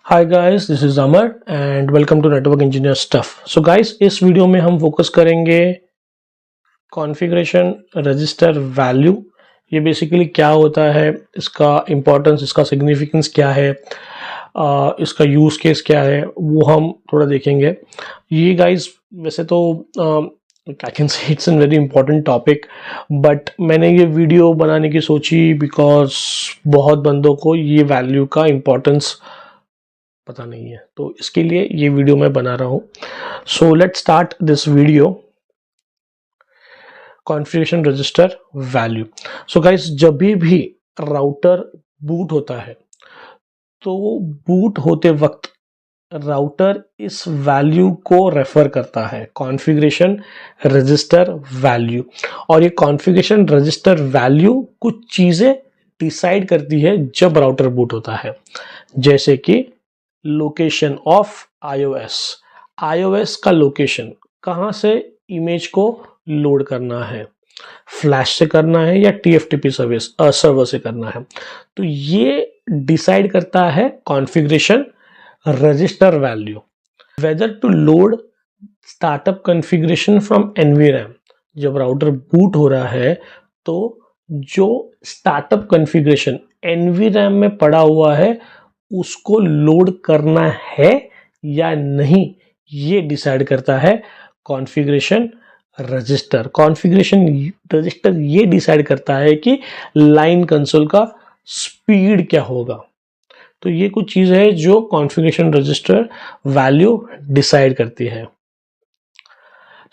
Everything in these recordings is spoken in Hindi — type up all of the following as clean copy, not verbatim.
Hi guys, this is Amar and welcome to network engineer stuff. So guys, इस वीडियो में हम फोकस करेंगे कॉन्फ़िगरेशन रजिस्टर वैल्यू। ये बेसिकली क्या होता है, इसका इम्पोर्टेंस, इसका सिग्निफिकेंस क्या है, इसका यूज केस क्या है, वो हम थोड़ा देखेंगे। ये गाइस वैसे तो I can say it's an very important topic, but मैंने ये वीडियो बनाने की सोची बिकॉज बहुत बंदों को ये वैल्यू का इम्पोर्टेंस पता नहीं है, तो इसके लिए ये वीडियो मैं बना रहा हूँ। So let's start this video. Configuration register value. So guys, जब भी राउटर बूट होता है तो बूट होते वक्त राउटर इस वैल्यू को रेफर करता है, कॉन्फ़िगरेशन रजिस्टर वैल्यू। और ये कॉन्फ़िगरेशन रजिस्टर वैल्यू कुछ चीजें डिसाइड करती है जब राउटर बूट होता है, जैसे कि लोकेशन ऑफ iOS का लोकेशन, कहाँ से इमेज को लोड करना है, फ्लैश से करना है या TFTP सर्वर से करना है, तो ये डिसाइड करता है configuration register value. Whether to load startup configuration from NVRAM। जब राउटर बूट हो रहा है तो जो स्टार्टअप कॉन्फ़िगरेशन NVRAM में पड़ा हुआ है उसको लोड करना है या नहीं, ये डिसाइड करता है कॉन्फ़िगरेशन रजिस्टर। कॉन्फ़िगरेशन रजिस्टर ये डिसाइड करता है कि लाइन कंसोल का स्पीड क्या होगा। तो ये कुछ चीज़ है जो कॉन्फ़िगरेशन रजिस्टर वैल्यू डिसाइड करती है।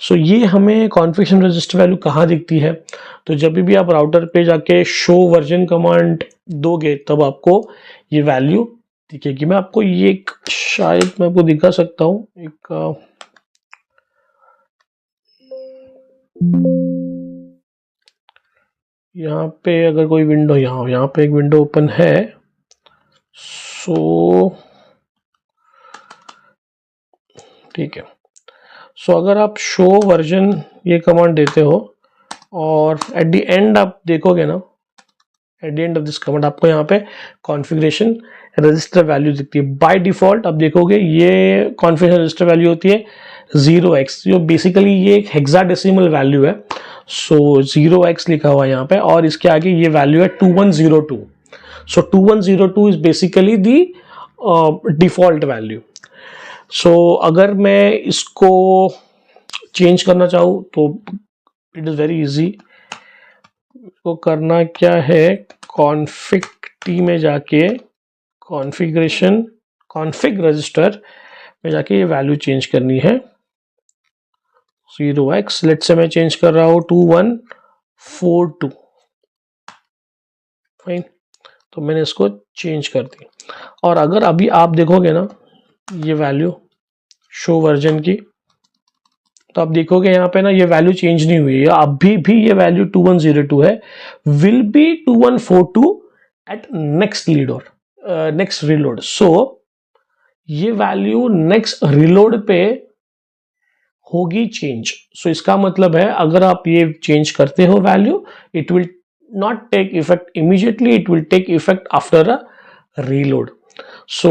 सो ये हमें कॉन्फ़िगरेशन रजिस्टर वैल्यू कहाँ दिखती है, तो जब भी आप राउटर पे जाके शो वर्जन कमांड दोगे तब आपको ये वैल्यू दिखेगी। मैं आपको ये एक शायद मैं आपको दिखा सकता हूँ। एक यहाँ पे अगर कोई विंडो, यहाँ पे एक विंडो ओपन है। सो ठीक है। सो अगर आप शो वर्जन ये कमांड देते हो और एट द एंड आप देखोगे ना, at the end of this command आपको यहाँ पे कॉन्फ़िगरेशन रजिस्टर वैल्यू दिखती है। बाय डिफॉल्ट आप देखोगे ये कॉन्फ़िगरेशन रजिस्टर वैल्यू होती है 0x, जो बेसिकली ये एक हेक्साडेसिमल वैल्यू है। सो 0x लिखा हुआ है यहाँ पे और इसके आगे ये वैल्यू है 2102। So 2102 is basically the default value. So अगर मैं इसको चेंज करना चाहूँ तो इट इज़ वेरी इजी। इसको करना क्या है, कॉन्फ़िग टी में जाके कॉन्फ़िगरेशन कॉन्फ़िग रजिस्टर में जाके ये वैल्यू चेंज करनी है 0x। लेट से मैं चेंज कर रहा हूँ 2142। फाइन, तो मैंने इसको चेंज कर दी। और अगर अभी आप देखोगे ना ये वैल्यू शो वर्जन की, तो आप देखोगे यहाँ पे ना ये वैल्यू चेंज नहीं हुई है, अभी भी ये वैल्यू 2102 है, will be 2142 at next reload. So ये वैल्यू नेक्स्ट रीलोड पे होगी चेंज। सो इसका मतलब है अगर आप ये चेंज करते हो value, it will not take effect immediately, it will take effect after a reload. So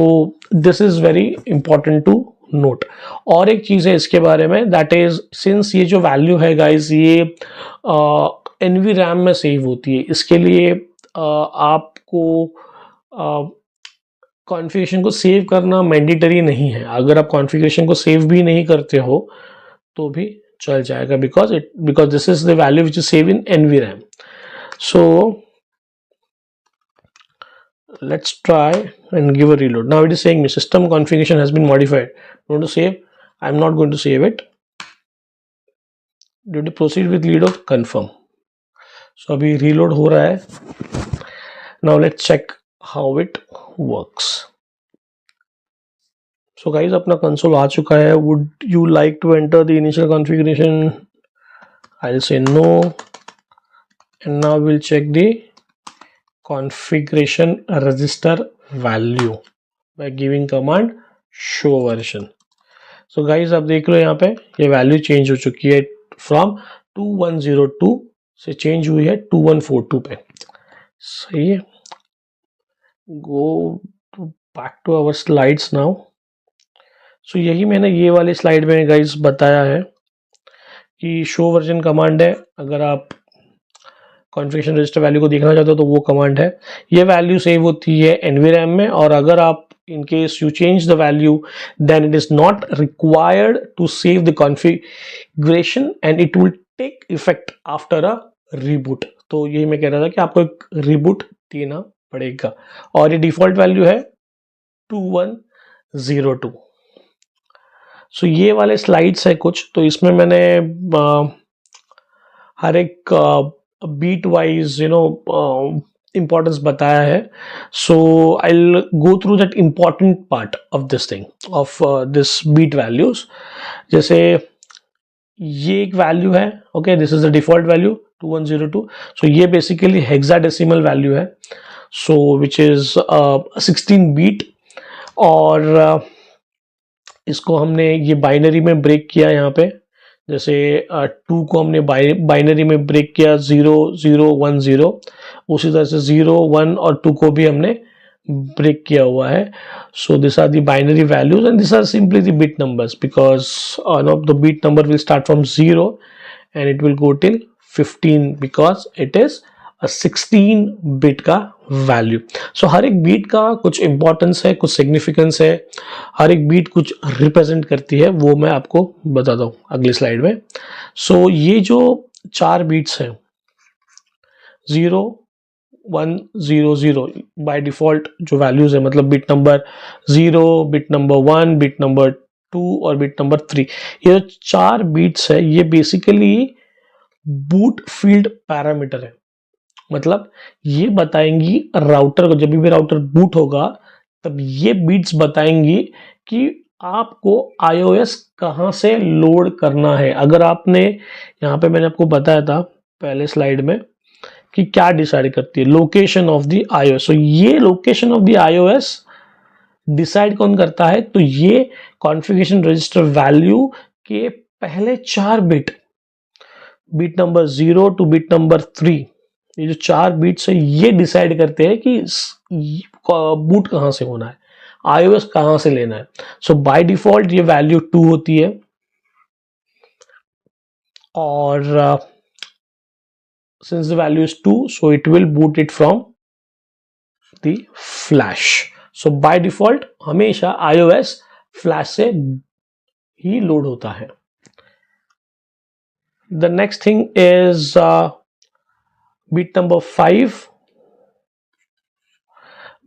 this is very important to note. और एक चीज है इसके बारे में, दैट इज सिंस ये जो वैल्यू है गाइस ये NVRAM में सेव होती है, इसके लिए आपको कॉन्फ़िगरेशन को सेव करना मैंडेटरी नहीं है। अगर आप कॉन्फ़िगरेशन को सेव भी नहीं करते हो तो भी चल जाएगा, because this is the value which is save in NVRAM. So let's try and give a reload. Now it is saying me system configuration has been modified. I want to save. I'm not going to save it. Do to proceed with reload, confirm. So अभी reload हो रहा है. Now let's check how it works. So guys, अपना console आ चुका है. Would you like to enter the initial configuration? I'll say no. And now we'll check the configuration register value by giving command show version. So guys, आप देख लो यहाँ पे ये वैल्यू चेंज हो चुकी है, फ्रॉम 2102 से चेंज हुई है 2142 पे। सही है, go back to our slides now. So यही मैंने ये वाले स्लाइड में गाइस बताया है कि शो वर्जन कमांड है। अगर आप कॉन्फ़िगरेशन रजिस्टर वैल्यू को देखना चाहते हो तो वो कमांड है। ये वैल्यू सेव होती है एनवीरैम में, और अगर आप in case you change the value then it is not required to save the configuration and it will take effect after a reboot. तो यही मैं कह रहा था कि आपको एक रीबूट देना पड़ेगा, और ये डिफॉल्ट वैल्यू है 2102। सो ये वाले स्लाइड्स है कुछ, तो इसमें मैंने हर एक बीट वाइज importance बताया है। So I will go through that important part of this thing of this bit values. जैसे ये एक वैल्यू है, okay, this is the default value 2102। So ये बेसिकली हेक्साडेसिमल वैल्यू है, सो विच इज 16 बीट, और इसको हमने ये बाइनरी में ब्रेक किया यहाँ पे। जैसे 2 को हमने बाइनरी में ब्रेक किया 0010, उसी तरह से 0, 1 और 2 को भी हमने ब्रेक किया हुआ है। So this are the binary values and this are simply the bit numbers, because the bit number will start from 0 and it will go till 15 because it is a 16 bit का वैल्यू। सो हर एक बीट का कुछ इंपॉर्टेंस है, कुछ सिग्निफिकेंस है, हर एक बीट कुछ रिप्रेजेंट करती है, वो मैं आपको बताता हूँ अगली स्लाइड में। सो ये जो 4 बीट्स हैं 0 1 0 0 बाय डिफॉल्ट जो वैल्यूज है, मतलब bit number 0, bit number 1, bit number 2 और बिट नंबर 3, ये जो 4 बीट्स है ये बेसिकली बूट फील्ड पैरामीटर है। मतलब ये बताएंगी राउटर को, जब भी राउटर बूट होगा तब ये बीट्स बताएंगी कि आपको iOS कहां से लोड करना है। अगर आपने यहाँ पे मैंने आपको बताया था पहले स्लाइड में कि क्या डिसाइड करती है, लोकेशन ऑफ द iOS। तो ये location of the iOS decide कौन करता है, तो ये कॉन्फ़िगरेशन रजिस्टर वैल्यू के पहले 4 bit number 0 two bit number 3, ये जो 4 बिट्स है ये डिसाइड करते हैं कि बूट कहां से होना है, iOS कहां से लेना है। सो बाय डिफॉल्ट ये वैल्यू 2 होती है, और since the value is 2 so it will boot it from the flash. So by default हमेशा iOS फ्लैश से ही लोड होता है। The next thing is bit number 5,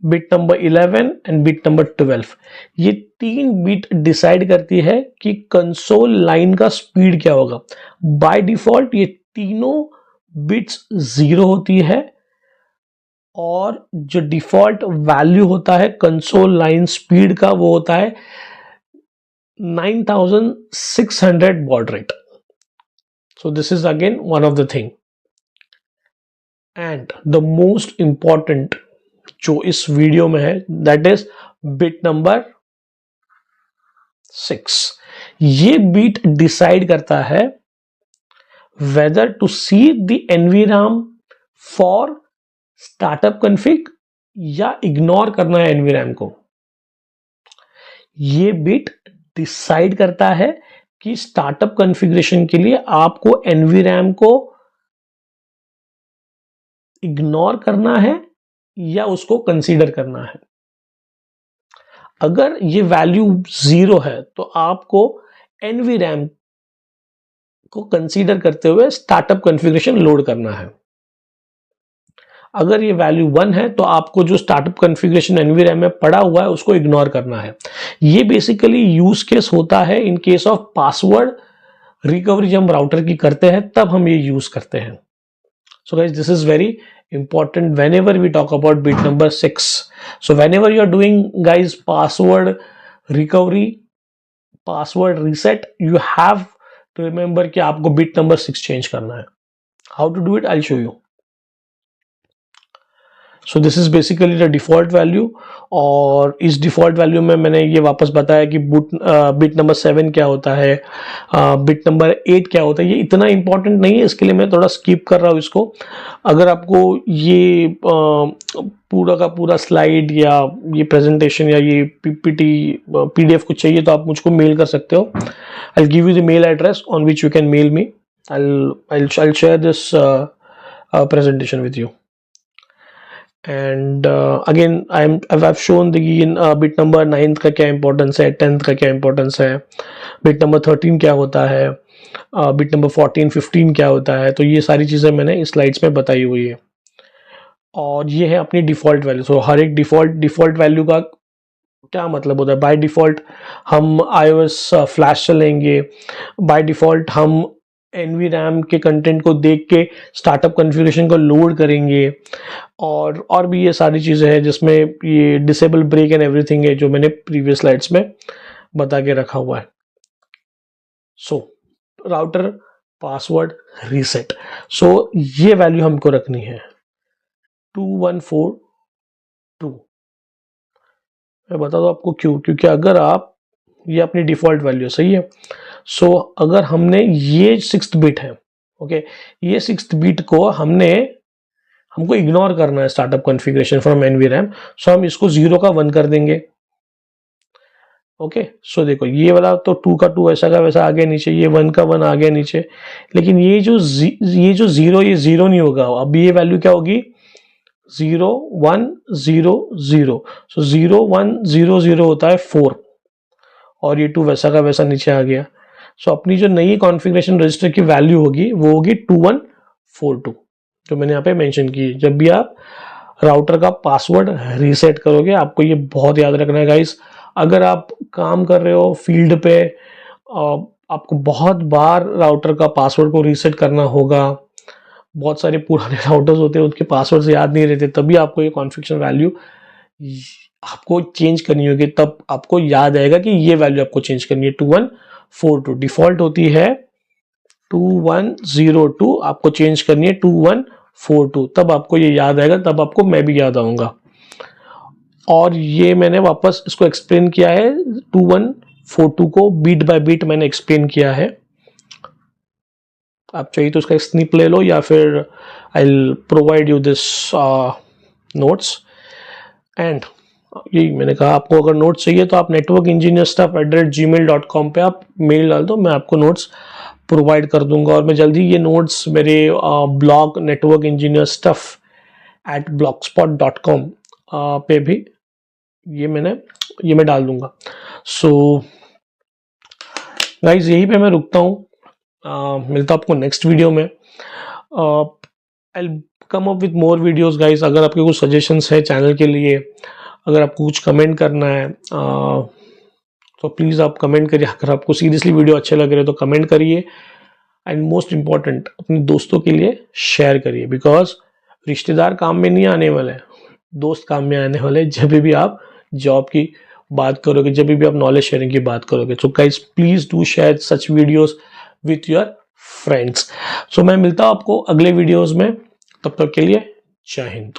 bit number 11 and bit number 12। ये 3 बिट डिसाइड करती है कि कंसोल लाइन का स्पीड क्या होगा। बाय डिफॉल्ट ये तीनों बिट्स 0 होती है, और जो डिफॉल्ट वैल्यू होता है कंसोल लाइन स्पीड का वो होता है 9600 baud rate। So this is again one of the thing, and the most important जो इस वीडियो में है दैट इज बिट नंबर 6। ये बीट डिसाइड करता है whether to see the NVRAM for startup config या इग्नोर करना है एनवीराम को। ये बिट डिसाइड करता है कि स्टार्टअप कॉन्फ़िगरेशन के लिए आपको एनवीराम को इग्नोर करना है या उसको कंसीडर करना है। अगर ये वैल्यू 0 है तो आपको एनवीरैम को कंसीडर करते हुए स्टार्टअप कॉन्फ़िगरेशन लोड करना है। अगर ये वैल्यू 1 है तो आपको जो स्टार्टअप कॉन्फ़िगरेशन एनवीरैम में पड़ा हुआ है उसको इग्नोर करना है। ये बेसिकली यूज केस होता है in case of password recovery, जब हम राउटर की करते हैं तब हम ये यूज करते हैं। So guys, this is very important whenever we talk about bit number 6. So whenever you are doing guys password recovery, password reset, you have to remember कि आपको bit number 6 change करना है। How to do it? I'll show you. So this is basically the default value, और इस डिफॉल्ट वैल्यू में मैंने ये वापस बताया कि बिट नंबर 7 क्या होता है, बिट नंबर 8 क्या होता है। ये इतना इंपॉर्टेंट नहीं है, इसके लिए मैं थोड़ा स्किप कर रहा हूँ इसको। अगर आपको ये पूरा का पूरा स्लाइड या ये प्रेजेंटेशन या ये पीपीटी पीडीएफ कुछ चाहिए तो आप मुझको मेल कर सकते हो। I will give you the mail address on which you can mail me. I'll share this presentation with you. And again I've shown the in bit number 9th का क्या इंपॉर्टेंस है, 10th का क्या इंपॉर्टेंस है, बिट नंबर 13 क्या होता है, बिट नंबर 14 15 क्या होता है। तो ये सारी चीज़ें मैंने इस स्लाइड्स में बताई हुई है, और ये है अपनी डिफ़ॉल्ट वैल्यू। सो हर एक डिफ़ॉल्ट वैल्यू का क्या मतलब होता है। बाय डिफ़ॉल्ट हम iOS फ्लैश चलेंगे, बाय डिफ़ॉल्ट हम NVRAM के कंटेंट को देख के स्टार्टअप कॉन्फ़िगरेशन को लोड करेंगे, और भी ये सारी चीज़ें हैं जिसमें ये डिसेबल ब्रेक एंड एवरीथिंग है जो मैंने प्रीवियस स्लाइड्स में बता के रखा हुआ है। सो राउटर पासवर्ड रीसेट, सो ये वैल्यू हमको रखनी है 2142। मैं बता दूं आपको क्यों, क्योंकि अगर आप ये अपनी डिफ़ॉल्ट वैल्यू सही है। सो अगर हमने ये 6th बिट है, ओके, ये 6th बिट को हमको इग्नोर करना है स्टार्टअप कॉन्फ़िगरेशन फ्रॉम NVRAM। सो हम इसको 0 का 1 कर देंगे। ओके, सो देखो ये वाला तो 2 का 2 ऐसा का वैसा आ गया नीचे, ये 1 का 1 आ गया नीचे, लेकिन ये जो 0 ये 0 नहीं होगा। अब ये वैल्यू क्या होगी 0 1 0 0। सो 0 1 0 0 होता है 4, और ये 2 वैसा का वैसा नीचे आ गया। सो अपनी जो नई कॉन्फ़िगरेशन रजिस्टर की वैल्यू होगी वो होगी 2142, जो मैंने यहाँ पे मेंशन की। जब भी आप राउटर का पासवर्ड रीसेट करोगे, आपको ये बहुत याद रखना है गाइस। अगर आप काम कर रहे हो फील्ड पे, आपको बहुत बार राउटर का पासवर्ड को रीसेट करना होगा। बहुत सारे पुराने राउटर्स होते हैं उनके पासवर्ड याद नहीं रहते, तभी आपको ये कॉन्फ़िगरेशन वैल्यू आपको चेंज करनी होगी। तब आपको याद आएगा कि ये वैल्यू आपको चेंज करनी है 2142। डिफ़ॉल्ट होती है 2102, आपको चेंज करनी है 2142। तब आपको ये याद आएगा, तब आपको मैं भी याद आऊंगा। और ये मैंने वापस इसको एक्सप्लेन किया है, 2142 को बीट बाय बीट मैंने एक्सप्लेन किया है। आप चाहिए तो उसका स्निप ले लो, या फिर I will provide you this notes. And यही मैंने कहा, आपको अगर नोट्स चाहिए तो आप networkengineerstuff@gmail.com पे आप मेल डाल दो, मैं आपको नोट्स प्रोवाइड कर दूंगा। और मैं जल्दी ये नोट्स मेरे ब्लॉग networkengineerstuff@blogspot.com पे भी ये मैं डाल दूंगा। सो गाइज यहीं पे मैं रुकता हूँ, मिलता आपको नेक्स्ट वीडियो में। I come up with more videos guys. अगर आपके कुछ सजेशंस है चैनल के लिए, अगर आपको कुछ कमेंट करना है तो प्लीज़ आप कमेंट करिए। अगर आपको सीरियसली वीडियो अच्छे लग रहे हैं तो कमेंट करिए, एंड मोस्ट इम्पॉर्टेंट अपने दोस्तों के लिए शेयर करिए, बिकॉज रिश्तेदार काम में नहीं आने वाले हैं, दोस्त काम में आने वाले हैं जब भी आप जॉब की बात करोगे, जब भी आप नॉलेज शेयरिंग की बात करोगे। So guys please do share such videos with your friends. So मैं मिलता हूँ आपको अगले वीडियोज़ में, तब तक के लिए जय हिंद।